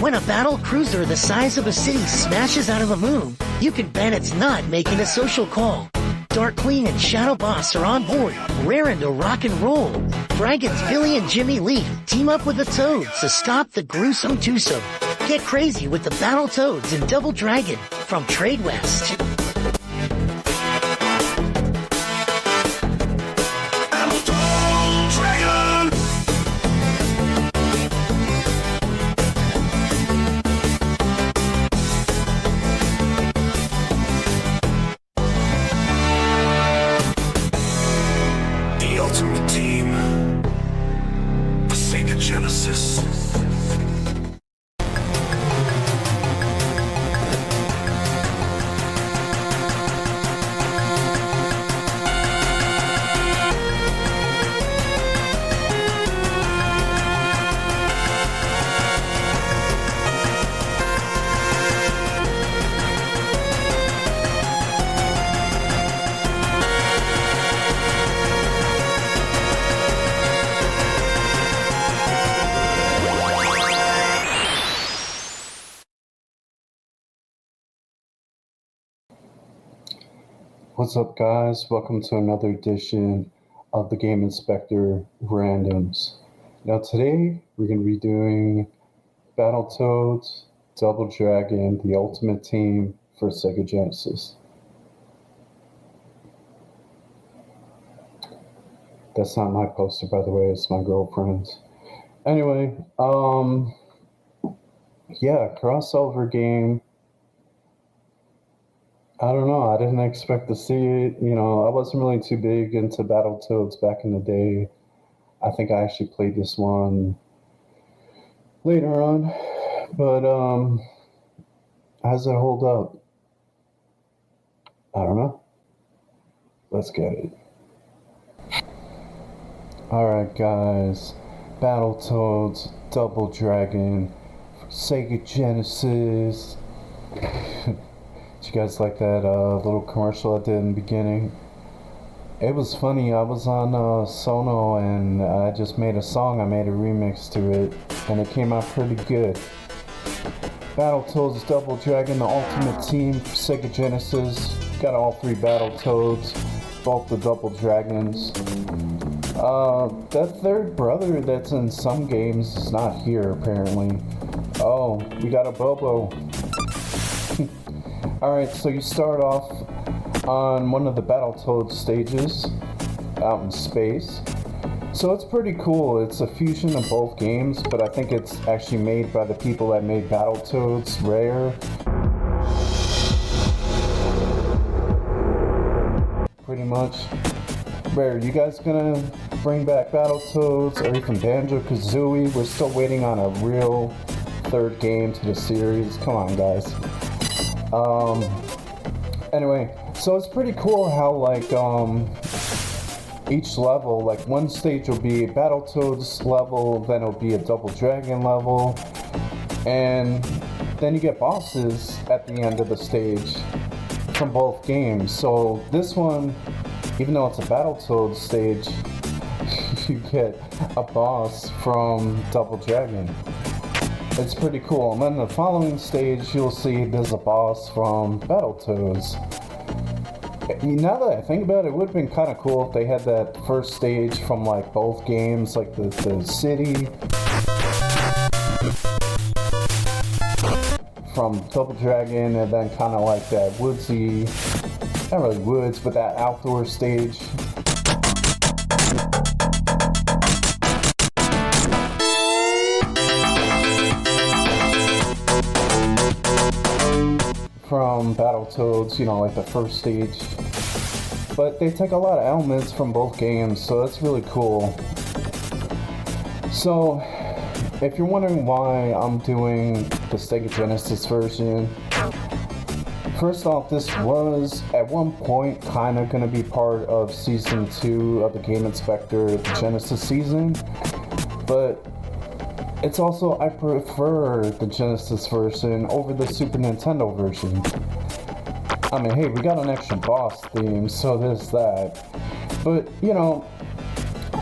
When a battle cruiser the size of a city smashes out of the moon, you can bet it's not making a social call. Dark Queen and Shadow Boss are on board, raring to rock and roll. Dragons Billy and Jimmy Leaf team up with the Toads to stop the gruesome twosome. Get crazy with the BattleToads and Double Dragon from Trade West. The ultimate team, the Sega Genesis. What's up, guys? Welcome to another edition of the Game Inspector Randoms. Now today we're going to be doing BattleToads, Double Dragon, the Ultimate Team for Sega Genesis. That's not my poster, by the way, it's my girlfriend's. Anyway, yeah, crossover game. I don't know, I didn't expect to see it. You know, I wasn't really too big into BattleToads back in the day. I think I actually played this one later on. But, how's it hold up? I don't know. Let's get it. Alright, guys. BattleToads, Double Dragon, Sega Genesis. Did you guys like that little commercial I did in the beginning? It was funny. I was on Sono and I just made a song. I made a remix to it and it came out pretty good. BattleToads Double Dragon, the Ultimate Team for Sega Genesis. Got all three BattleToads, both the Double Dragons. That third brother that's in some games is not here apparently. Oh, we got a Bobo. Alright, so you start off on one of the BattleToads stages out in space. So it's pretty cool. It's a fusion of both games, but I think it's actually made by the people that made BattleToads Rare. Pretty much. Rare, you guys gonna bring back BattleToads or even Banjo-Kazooie? We're still waiting on a real third game to the series. Come on, guys. Anyway, so it's pretty cool how, like, each level, like, one stage will be a BattleToads level, then it'll be a Double Dragon level, and then you get bosses at the end of the stage from both games. So this one, even though it's a BattleToads stage, you get a boss from Double Dragon. It's pretty cool. And then the following stage, you'll see there's a boss from BattleToads. Now that I think about it, it would have been kind of cool if they had that first stage from like both games, like the city from Double Dragon, and then kind of like that woodsy, not really woods, but that outdoor stage. From BattleToads, you know, like the first stage. But they take a lot of elements from both games, so that's really cool. So, if you're wondering why I'm doing the Sega Genesis version, first off, this was at one point kind of going to be part of Season 2 of the Game Inspector, the Genesis season, but it's also, I prefer the Genesis version over the Super Nintendo version. I mean, hey, we got an extra boss theme, so there's that. But, you know,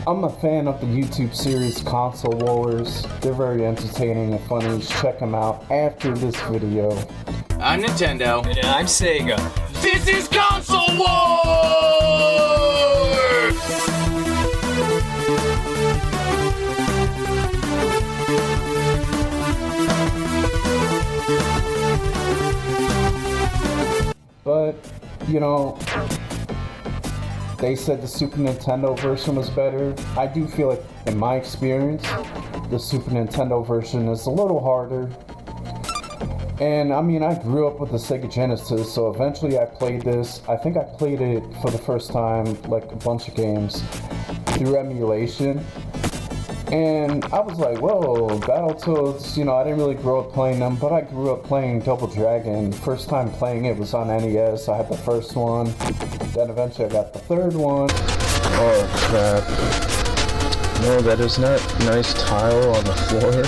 I'm a fan of the YouTube series Console Wars. They're very entertaining and funny. Check them out after this video. I'm Nintendo. And I'm Sega. This is Console Wars! But, you know, they said the Super Nintendo version was better. I do feel like, in my experience, the Super Nintendo version is a little harder. And I mean, I grew up with the Sega Genesis, so eventually I played this. I think I played it for the first time, like a bunch of games, through emulation. And I was like, whoa, BattleToads, you know, I didn't really grow up playing them, but I grew up playing Double Dragon. First time playing it was on NES. I had the first one, then eventually I got the third one. Oh crap. No, that is not nice tile on the floor.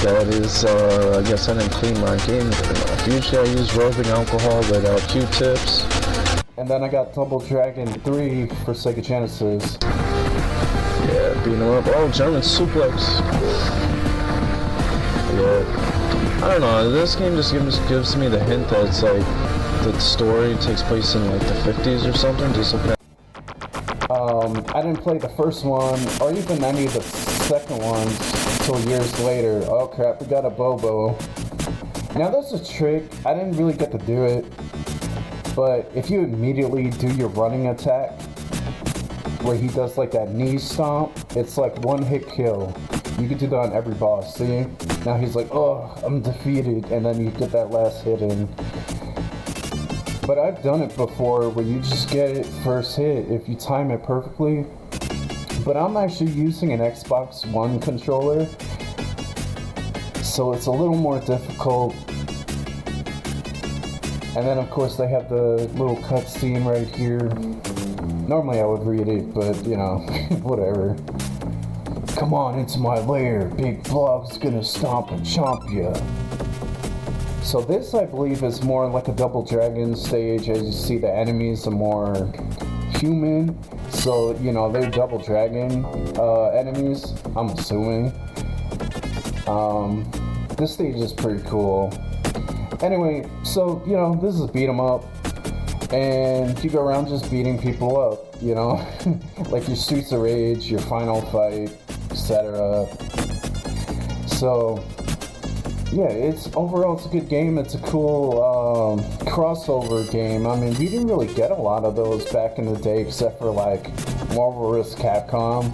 That is, I guess I didn't clean my game good enough. Usually I use rubbing alcohol without Q-tips. And then I got Double Dragon 3 for Sega Genesis. Yeah, beating him up. Oh, German suplex. Yeah. I don't know, this game just gives me the hint that it's like, the story takes place in like the 50s or something, just looking at... I didn't play the first one, or even any of the second ones, until years later. Oh crap, we got a Bobo. Now there's a trick, I didn't really get to do it, but if you immediately do your running attack, where he does like that knee stomp, it's like one hit kill. You can do that on every boss, see? Now he's like, oh, I'm defeated, and then you get that last hit in. But I've done it before where you just get it first hit if you time it perfectly. But I'm actually using an Xbox One controller, so it's a little more difficult. And then of course they have the little cutscene right here. Normally I would read it, but you know, whatever. Come on into my lair, Big Blog's gonna stomp and chomp ya. So this, I believe, is more like a Double Dragon stage. As you see, the enemies are more human. So, you know, they're Double Dragon enemies, I'm assuming. This stage is pretty cool. Anyway, so, you know, this is a beat 'em up. And you go around just beating people up, you know? Like your Streets of Rage, your Final Fight, etc. So... yeah, overall it's a good game. It's a cool crossover game. I mean, we didn't really get a lot of those back in the day, except for like Marvel vs. Capcom.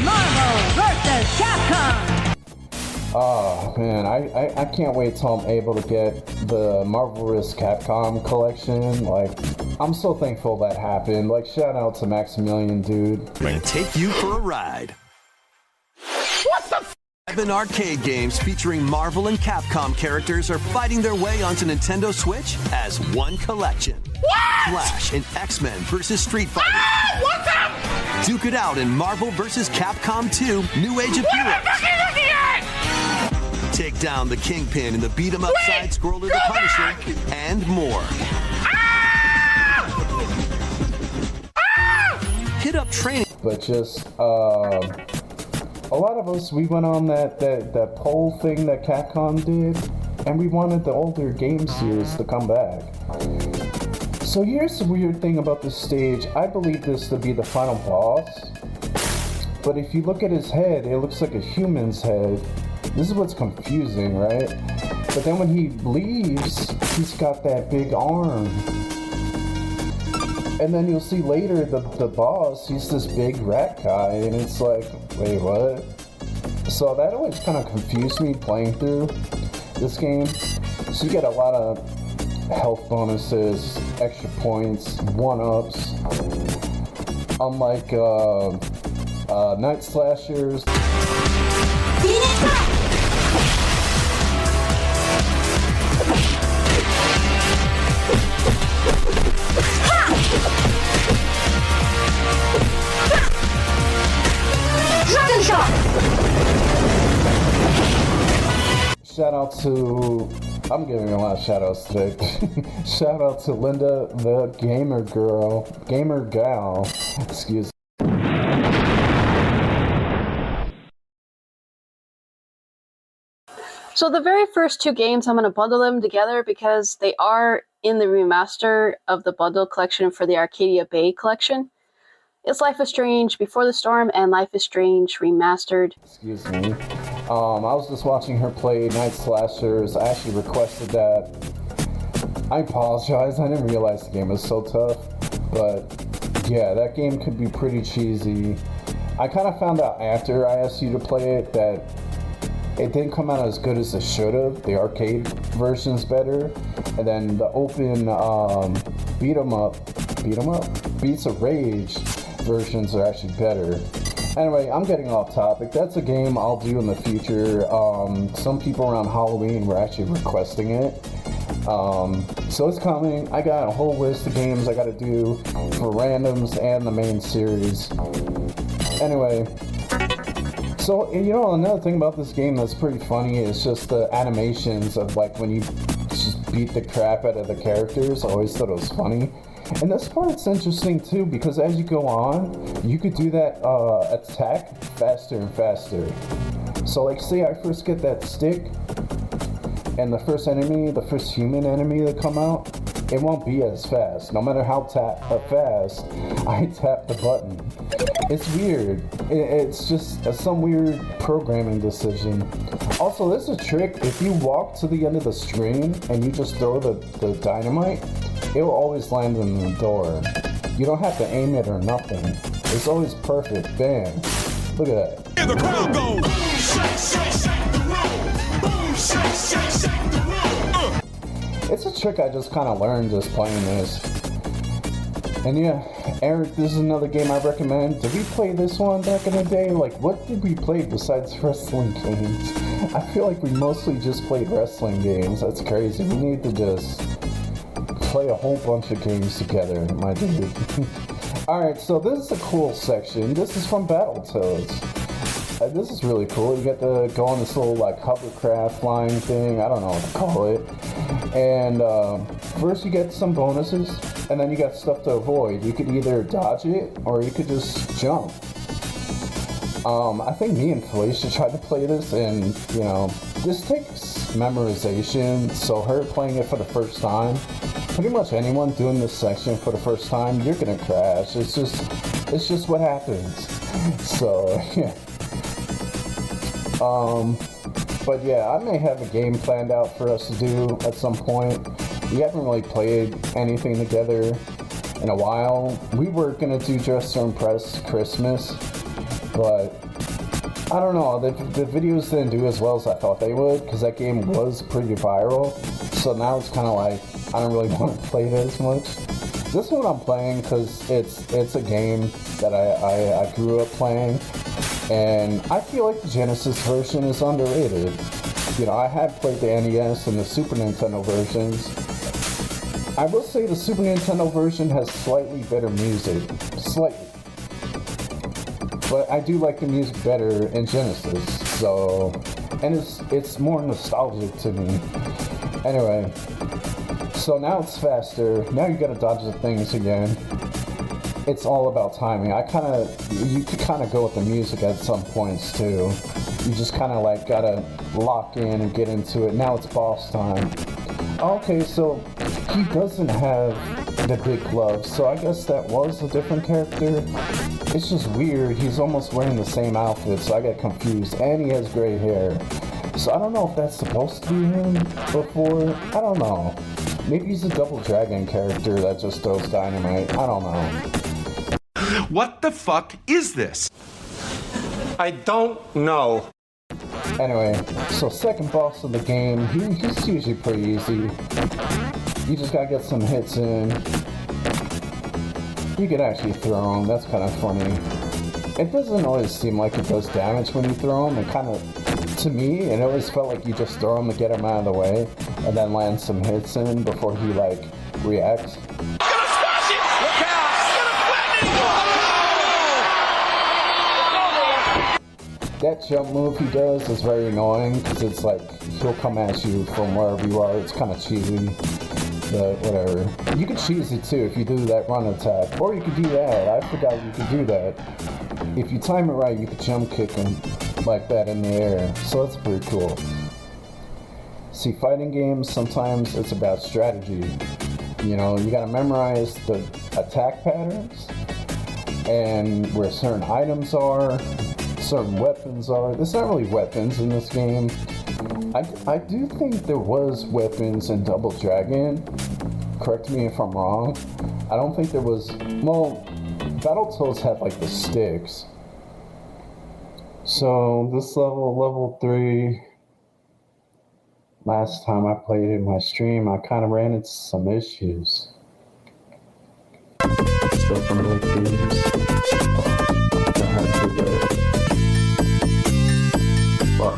Marvel vs. Capcom! Oh man, I can't wait till I'm able to get the Marvel vs. Capcom collection. Like, I'm so thankful that happened. Like, shout out to Maximilian, dude. We're gonna take you for a ride. Seven arcade games featuring Marvel and Capcom characters are fighting their way onto Nintendo Switch as one collection. What? Flash and X-Men vs. Street Fighter. Ah, what's up? Duke it out in Marvel vs. Capcom 2: New Age of Heroes. Take down the Kingpin in the beat-em-up side-scroller The Punisher, and more. Ah! Ah! Hit up training. But just a lot of us, we went on that poll thing that Capcom did, and we wanted the older game series to come back. So here's the weird thing about this stage. I believe this to be the final boss, but if you look at his head, it looks like a human's head. This is what's confusing, right? But then when he leaves, he's got that big arm. And then you'll see later the boss, he's this big rat guy, and it's like, wait, what? So that always kind of confused me playing through this game. So you get a lot of health bonuses, extra points, 1-ups. Unlike Night Slashers. Dragon Shot! Shout out to I'm giving a lot of shout outs today. Shout out to Linda, the gamer gal, excuse me. So the very first two games, I'm going to bundle them together because they are in the remaster of the bundle collection for the Arcadia Bay collection. It's Life is Strange Before the Storm and Life is Strange Remastered. Excuse me. I was just watching her play Night Slashers. I actually requested that. I apologize, I didn't realize the game was so tough. But yeah, that game could be pretty cheesy. I kind of found out after I asked you to play it that it didn't come out as good as it should have. The arcade version's better, and then the open Beats of Rage versions are actually better. Anyway, I'm getting off topic. That's a game I'll do in the future. Some people around Halloween were actually requesting it. So it's coming. I got a whole list of games I gotta do for randoms and the main series. Anyway. So, you know, another thing about this game that's pretty funny is just the animations of, like, when you just beat the crap out of the characters. I always thought it was funny. And this part's interesting, too, because as you go on, you could do that attack faster and faster. So, like, say I first get that stick, and the first human enemy that come out, it won't be as fast. No matter how fast I tap the button. It's weird. It's just some weird programming decision. Also, there's a trick. If you walk to the end of the screen and you just throw the dynamite, it will always land in the door. You don't have to aim it or nothing. It's always perfect. Bam. Look at that. Hear the crowd go. Shake, shake, shake the room. Boom, shake, shake, shake the room. It's a trick I just kind of learned just playing this. And yeah, Eric, this is another game I recommend. Did we play this one back in the day? Like, what did we play besides wrestling games? I feel like we mostly just played wrestling games. That's crazy. We need to just play a whole bunch of games together, my dude. Alright, so this is a cool section. This is from BattleToads. This is really cool. You get to go on this little, like, hovercraft flying thing. I don't know what to call it. And first you get some bonuses, and then you got stuff to avoid. You could either dodge it, or you could just jump. I think me and Felicia tried to play this, and, you know, this takes memorization, so her playing it for the first time, pretty much anyone doing this section for the first time, you're gonna crash. It's just what happens. So, yeah. But yeah, I may have a game planned out for us to do at some point. We haven't really played anything together in a while. We were gonna do Dress to Impress Christmas, but I don't know, the videos didn't do as well as I thought they would, because that game was pretty viral. So now it's kind of like, I don't really want to play it as much. This one I'm playing because it's a game that I grew up playing. And I feel like the Genesis version is underrated. You know, I have played the NES and the Super Nintendo versions. I will say the Super Nintendo version has slightly better music. Slightly. But I do like the music better in Genesis. So, and it's more nostalgic to me. Anyway, so now it's faster. Now you gotta dodge the things again. It's all about timing. You could kind of go with the music at some points too. You just kind of like gotta lock in and get into it. Now it's boss time. Okay, so he doesn't have the big gloves, so I guess that was a different character. It's just weird. He's almost wearing the same outfit, so I get confused. And he has gray hair. So I don't know if that's supposed to be him before. I don't know. Maybe he's a Double Dragon character that just throws dynamite. I don't know. What the fuck is this? I don't know. Anyway, so second boss of the game, he's usually pretty easy. You just gotta get some hits in. You can actually throw him, that's kind of funny. It doesn't always seem like it does damage when you throw him. It kind of, to me, it always felt like you just throw him to get him out of the way, and then land some hits in before he, like, reacts. That jump move he does is very annoying because it's like he'll come at you from wherever you are. It's kind of cheesy, but whatever. You can cheese it too if you do that run attack, or you could do that. I forgot you could do that. If you time it right, you could jump kick him like that in the air. So that's pretty cool. See, fighting games, sometimes it's about strategy. You know, you gotta memorize the attack patterns and where certain items are, certain weapons are. There's not really weapons in this game. I do think there was weapons in Double Dragon. Correct me if I'm wrong. I don't think there was. Well, Battletoads had like the sticks. So this level 3. Last time I played in my stream, I kind of ran into some issues. Still from the previous. I had to get it. Fuck.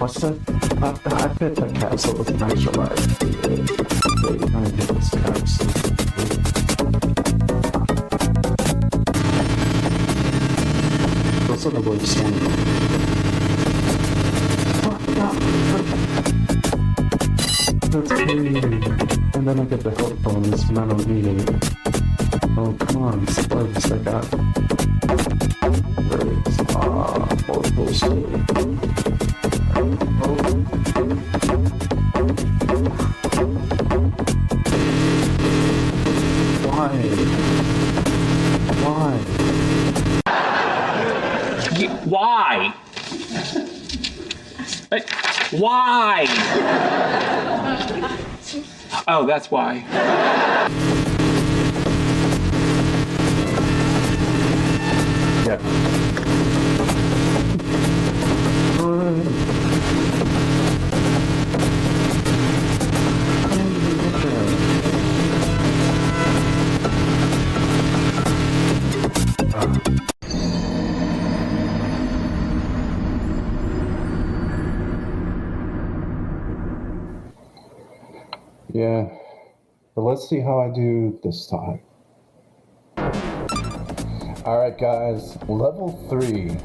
What's that? I bet that castle was nice alive. Those are the words standing. That's crazy. And then I get the headphones and I don't need it. Oh, come on, spoilers I got. Bullshit. Why? Why? Oh, that's why. Yeah. Yeah, but let's see how I do this time. Alright guys, level 3.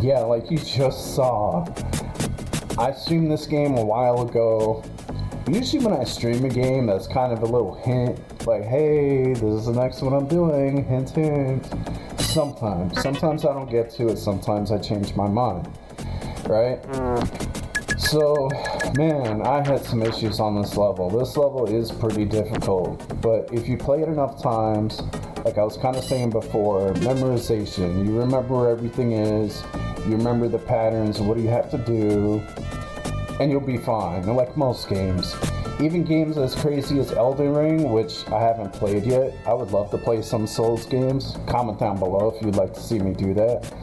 Yeah, like you just saw, I streamed this game a while ago. Usually when I stream a game, that's kind of a little hint, like, hey, this is the next one I'm doing, hint, hint. Sometimes I don't get to it, sometimes I change my mind, right? So, man, I had some issues on this level. This level is pretty difficult, but if you play it enough times, like I was kind of saying before, memorization, you remember where everything is, you remember the patterns, what do you have to do, and you'll be fine, like most games. Even games as crazy as Elden Ring, which I haven't played yet. I would love to play some Souls games. Comment down below if you'd like to see me do that.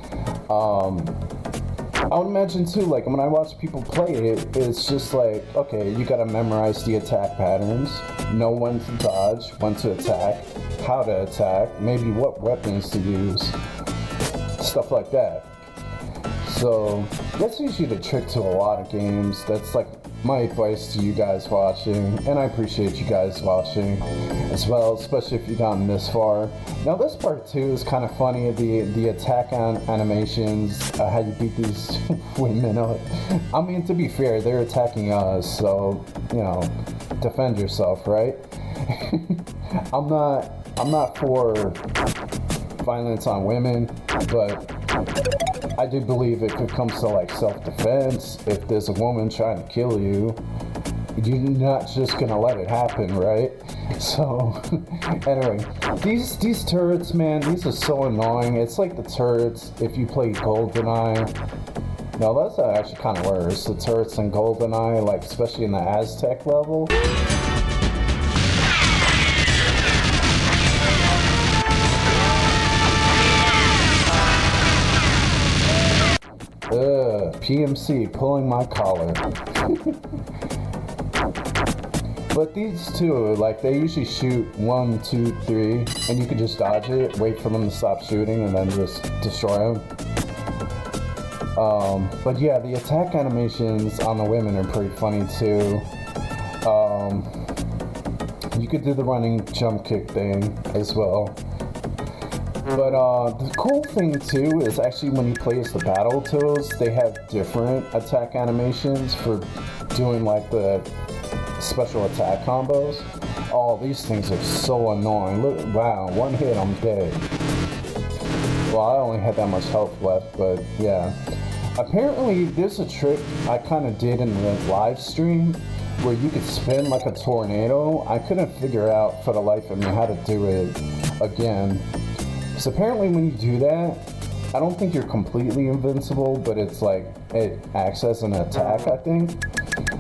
I would imagine too, like when I watch people play it, it's just like, okay, you gotta memorize the attack patterns, know when to dodge, when to attack, how to attack, maybe what weapons to use, stuff like that. So that's usually the trick to a lot of games. That's like my advice to you guys watching, and I appreciate you guys watching as well, especially if you've gotten this far. Now this part too is kind of funny, the attack animations, how you beat these women up. I mean, to be fair, they're attacking us, so, you know, defend yourself, right? I'm not for violence on women, but I do believe if it comes to like self-defense, if there's a woman trying to kill you, you're not just gonna let it happen, right? So, anyway, these turrets, man, these are so annoying. It's like the turrets if you play GoldenEye. No, those are actually kind of worse. The turrets in GoldenEye, like especially in the Aztec level. PMC pulling my collar. But these two, like, they usually shoot 1, 2, 3, and you can just dodge it, wait for them to stop shooting, and then just destroy them. But yeah, the attack animations on the women are pretty funny too. You could do the running jump kick thing as well. But the cool thing too is actually when you play as the BattleToads, they have different attack animations for doing like the special attack combos. Oh, these things are so annoying. Look, wow, one hit, I'm dead. Well, I only had that much health left, but yeah. Apparently, there's a trick I kind of did in the live stream where you could spin like a tornado. I couldn't figure out for the life of me how to do it again. So apparently when you do that, I don't think you're completely invincible, but it's like, it acts as an attack, I think.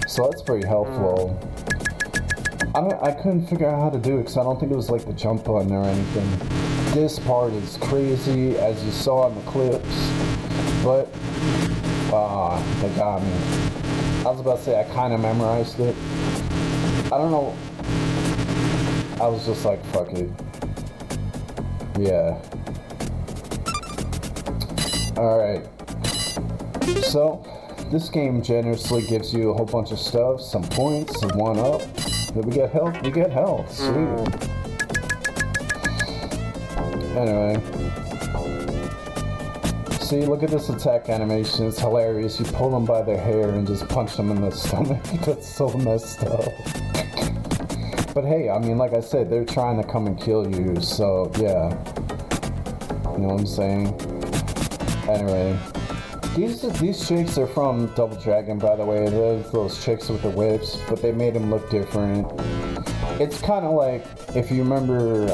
So that's pretty helpful. I couldn't figure out how to do it because I don't think it was like the jump button or anything. This part is crazy, as you saw in the clips, but they got me. I was about to say I kind of memorized it. I don't know. I was just like, fuck it. Yeah. Alright. So, this game generously gives you a whole bunch of stuff, some points, some 1-up. Then we get health, sweet. Anyway. See, look at this attack animation, it's hilarious. You pull them by their hair and just punch them in the stomach. That's so messed up. But hey, I mean, like I said, they're trying to come and kill you, so yeah. You know what I'm saying? Anyway. These chicks are from Double Dragon, by the way. They're those chicks with the whips, but they made them look different. It's kind of like, if you remember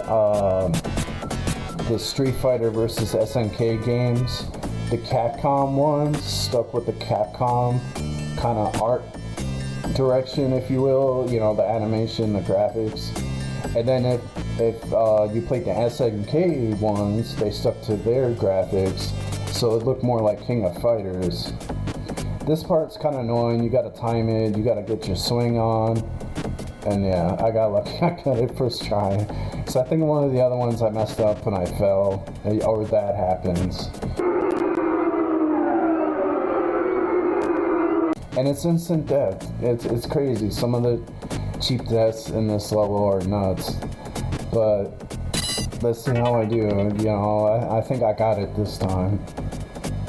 the Street Fighter versus SNK games, the Capcom ones, stuck with the Capcom kind of art direction, if you will, you know, the animation, the graphics. And then if you played the SNK ones, they stuck to their graphics, so it looked more like King of Fighters. This part's kind of annoying. You gotta time it, you gotta get your swing on. And yeah, I got lucky. I got it first try. So I think one of the other ones I messed up and I fell, or that happens. And it's instant death. It's crazy. Some of the cheap deaths in this level are nuts. But let's see how I do. You know, I think I got it this time.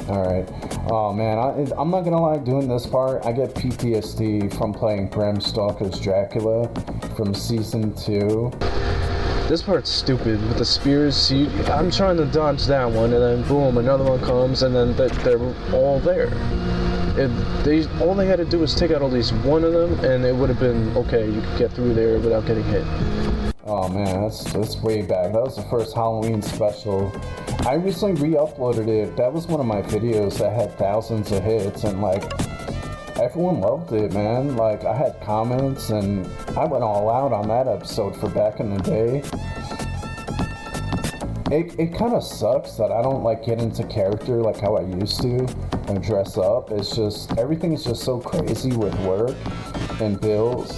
Alright. Oh man, I'm not gonna lie, doing this part, I get PTSD from playing Bram Stoker's Dracula from season 2. This part's stupid with the spears. I'm trying to dodge that one, and then boom, another one comes, and then they're all there. All they had to do was take out at least one of them, and it would have been okay. You could get through there without getting hit. Oh man, that's way back. That was the first Halloween special. I recently re-uploaded it. That was one of my videos that had thousands of hits, and like, everyone loved it, man. Like, I had comments, and I went all out on that episode for back in the day. It kind of sucks that I don't like get into character like how I used to and dress up. It's just, everything is just so crazy with work and bills.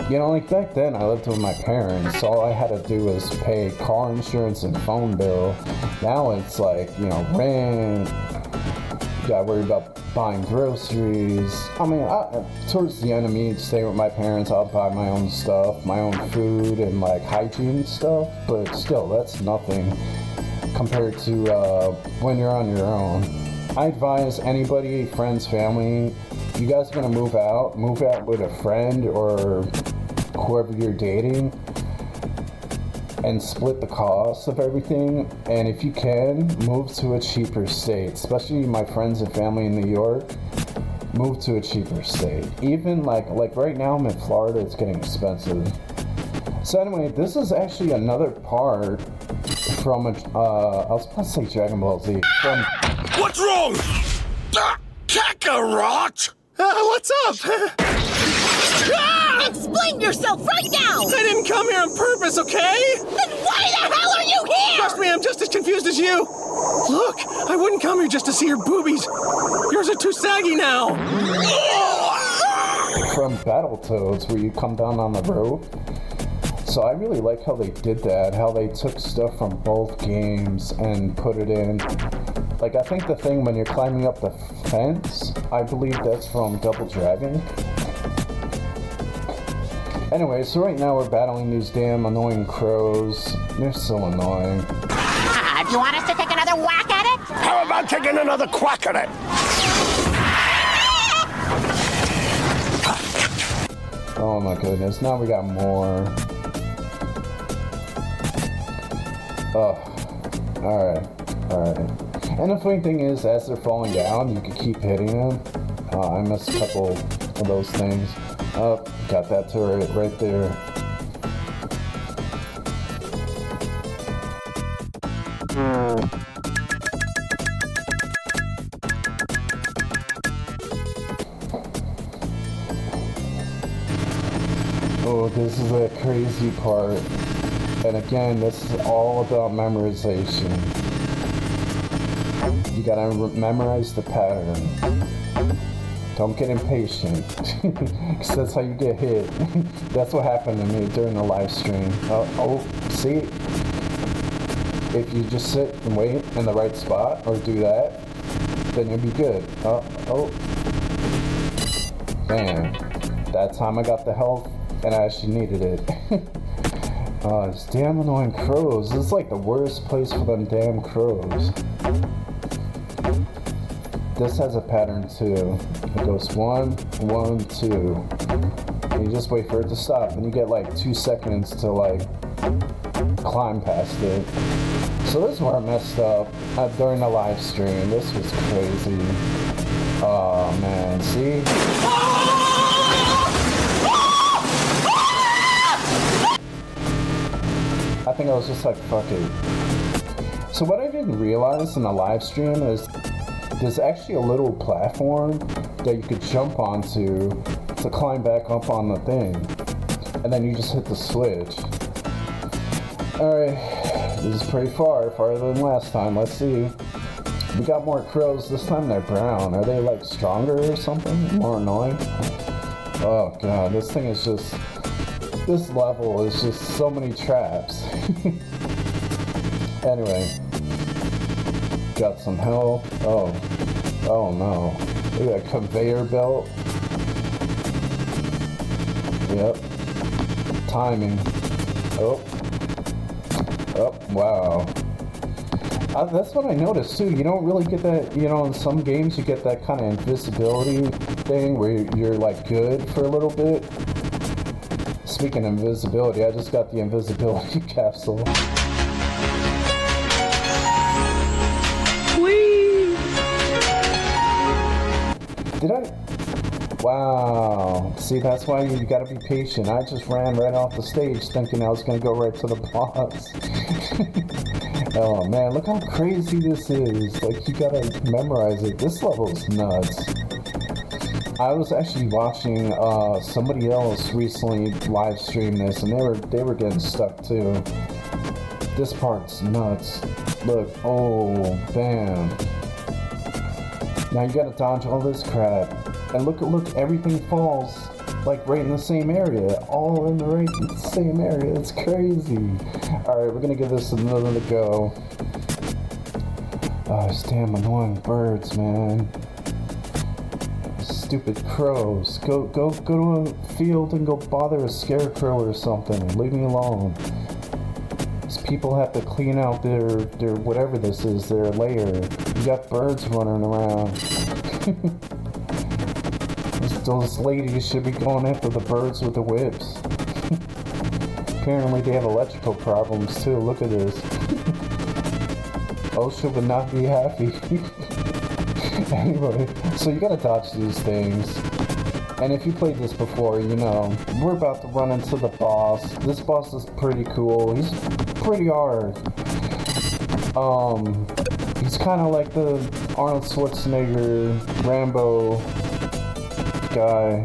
You know, like back then I lived with my parents, so all I had to do was pay car insurance and phone bill. Now it's like, you know, rent, you gotta worry about buying groceries. I mean, towards the end of me staying with my parents, I'll buy my own stuff, my own food and like hygiene stuff, but still, that's nothing compared to when you're on your own. I advise anybody, friends, family, you guys are gonna move out with a friend or whoever you're dating and split the cost of everything, and if you can, move to a cheaper state. Especially my friends and family in New York, move to a cheaper state. Even like right now I'm in Florida, it's getting expensive. So anyway, this is actually another part from I was about to say Dragon Ball Z. What's wrong? Kakarot? What's up? Explain yourself right now! I didn't come here on purpose, okay? Then why the hell are you here? Trust me, I'm just as confused as you. Look, I wouldn't come here just to see your boobies. Yours are too saggy now. From Battletoads, where you come down on the rope. So I really like how they did that, how they took stuff from both games and put it in. Like, I think the thing when you're climbing up the fence, I believe that's from Double Dragon. Anyway, so right now we're battling these damn annoying crows. They're so annoying. Do you want us to take another whack at it? How about taking another quack at it? Oh my goodness, now we got more. Oh, alright. And the funny thing is, as they're falling down, you can keep hitting them. I missed a couple of those things. Oh, got that turret right there. Oh, this is a crazy part. And again, this is all about memorization. You gotta memorize the pattern. Don't get impatient, because that's how you get hit. That's what happened to me during the live stream. Oh, see? If you just sit and wait in the right spot, or do that, then you'll be good. Oh. Man, that time I got the health, and I actually needed it. Oh, these damn annoying crows. This is like the worst place for them damn crows. This has a pattern too. It goes 1, 1, 2. And you just wait for it to stop, and you get like 2 seconds to like climb past it. So this is where I messed up during the live stream. This was crazy. Oh man, see? I think I was just like, fuck it. So what I didn't realize in the live stream is there's actually a little platform that you could jump onto to climb back up on the thing. And then you just hit the switch. Alright, this is pretty farther than last time. Let's see. We got more crows. This time they're brown. Are they like stronger or something? More annoying? Oh god, this thing is just... This level is just so many traps. Anyway. Got some health. Oh no. Look at that conveyor belt. Yep. Timing. Oh, wow. That's what I noticed too. You don't really get that, you know, in some games you get that kind of invisibility thing where you're like good for a little bit. Speaking of invisibility, I just got the invisibility capsule. Whee! Did I? Wow. See, that's why you gotta be patient. I just ran right off the stage thinking I was gonna go right to the boss. Oh man, look how crazy this is. Like, you gotta memorize it. This level is nuts. I was actually watching somebody else recently live stream this, and they were getting stuck too. This part's nuts. Look, oh, bam. Now you gotta dodge all this crap. And look, everything falls like right in the same area. All in the same area. It's crazy. Alright, we're gonna give this another go. Oh, these damn annoying birds, man. Stupid crows. Go to a field and go bother a scarecrow or something. Leave me alone. These people have to clean out their whatever this is, their lair. You got birds running around. Those ladies should be going after the birds with the whips. Apparently they have electrical problems too. Look at this. OSHA would not be happy. Anyway, so you gotta dodge these things. And if you played this before, you know, we're about to run into the boss. This boss is pretty cool. He's pretty hard. He's kind of like the Arnold Schwarzenegger, Rambo guy.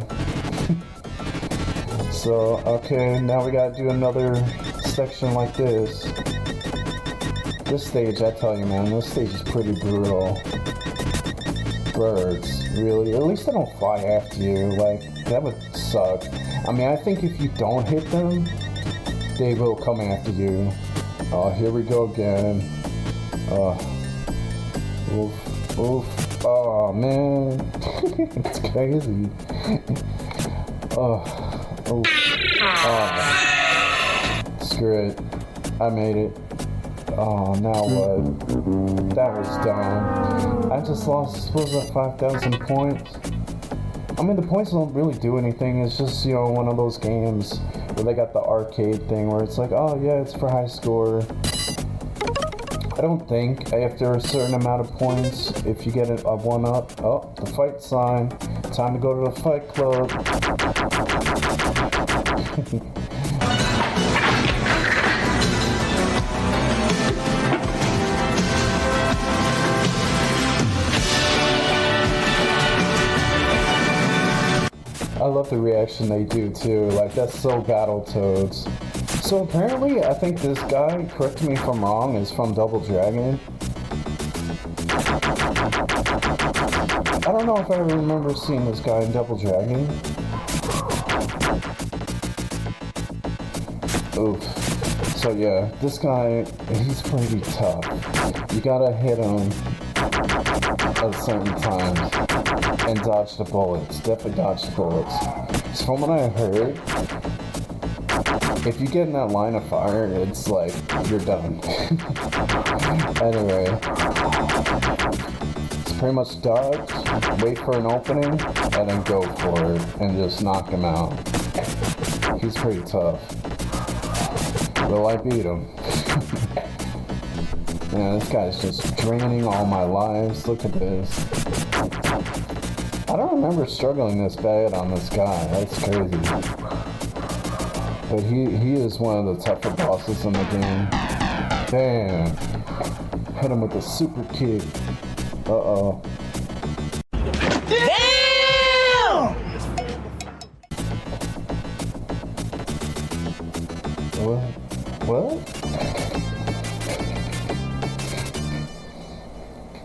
So, okay, now we gotta do another section like this. This stage, I tell you, man, this stage is pretty brutal. Birds, really? At least they don't fly after you. Like, that would suck. I mean, I think if you don't hit them, they will come after you. Oh, here we go again. Oof, oof. Oh, man. It's crazy. Oh, screw it. I made it. Oh, now what? That was dumb. I just lost, what was that, 5,000 points? I mean, the points don't really do anything. It's just, you know, one of those games where they got the arcade thing where it's like, oh yeah, it's for high score. I don't think after a certain amount of points, if you get a 1-up, oh, the fight sign. Time to go to the fight club. I love the reaction they do too, like that's so BattleToads. So apparently, I think this guy, correct me if I'm wrong, is from Double Dragon. I don't know if I ever remember seeing this guy in Double Dragon. Oof. So yeah, this guy, he's pretty tough. You gotta hit him at certain times and dodge the bullets. Definitely dodge the bullets. So from what I heard, if you get in that line of fire, it's like, you're done. Anyway, it's pretty much dodge, wait for an opening, and then go for it, and just knock him out. He's pretty tough. Will I beat him? Man, this guy's just draining all my lives. Look at this. I don't remember struggling this bad on this guy. That's crazy. But he is one of the tougher bosses in the game. Damn. Hit him with a super kick. Uh-oh. Damn! What?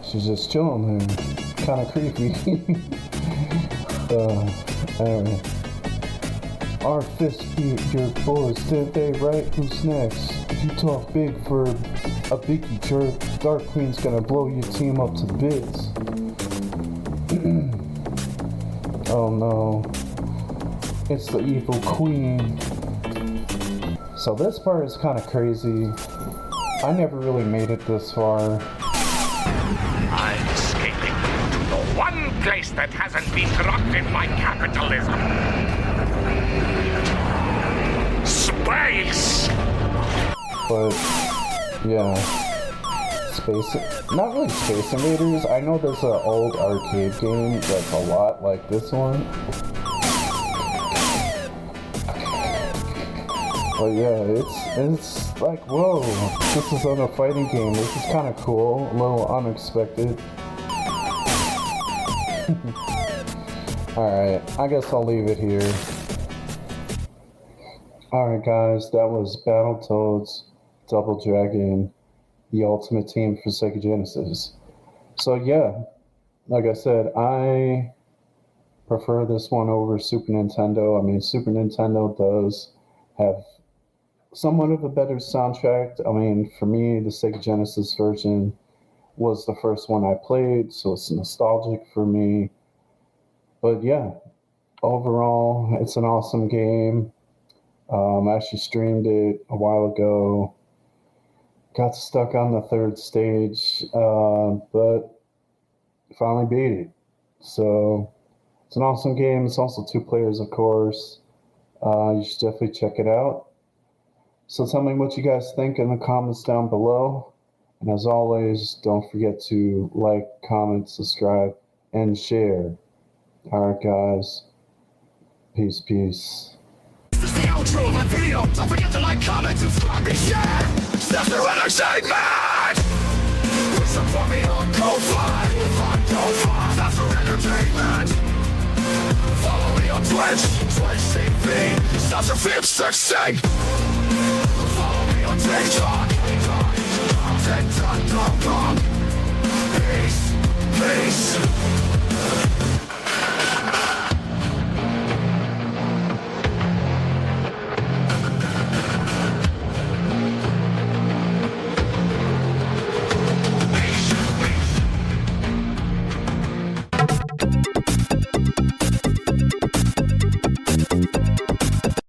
She's just chilling here. Kinda creepy. Anyway. Our fists beat your boys, did they, right? Who's next? You talk big for a biggie jerk. Dark Queen's gonna blow your team up to bits. Oh no. It's the evil queen. So this part is kind of crazy. I never really made it this far. I'm escaping to the one place that hasn't been corrupted by capitalism. Space! But, yeah. Not really Space Invaders. I know there's an old arcade game that's a lot like this one. But yeah, it's like, whoa, this is on a fighting game. This is kind of cool, a little unexpected. Alright, I guess I'll leave it here. Alright guys, that was BattleToads Double Dragon, the ultimate team for Sega Genesis. So yeah, like I said, I prefer this one over Super Nintendo. I mean, Super Nintendo does have somewhat of a better soundtrack. I mean, for me, the Sega Genesis version was the first one I played, so it's nostalgic for me. But yeah, overall, it's an awesome game. I actually streamed it a while ago. Got stuck on the third stage, but finally beat it. So it's an awesome game. It's also 2 players, of course. You should definitely check it out. So tell me what you guys think in the comments down below. And as always, don't forget to like, comment, subscribe, and share. Alright guys, peace, peace. This is the outro of my video. Don't forget to like, comment, subscribe, and share. Samster Entertainment! Support me on Ko-Fi. Samster Entertainment. Follow me on Twitch TV. After 5, 6, follow me on TikTok. TikTok.com. Peace, peace.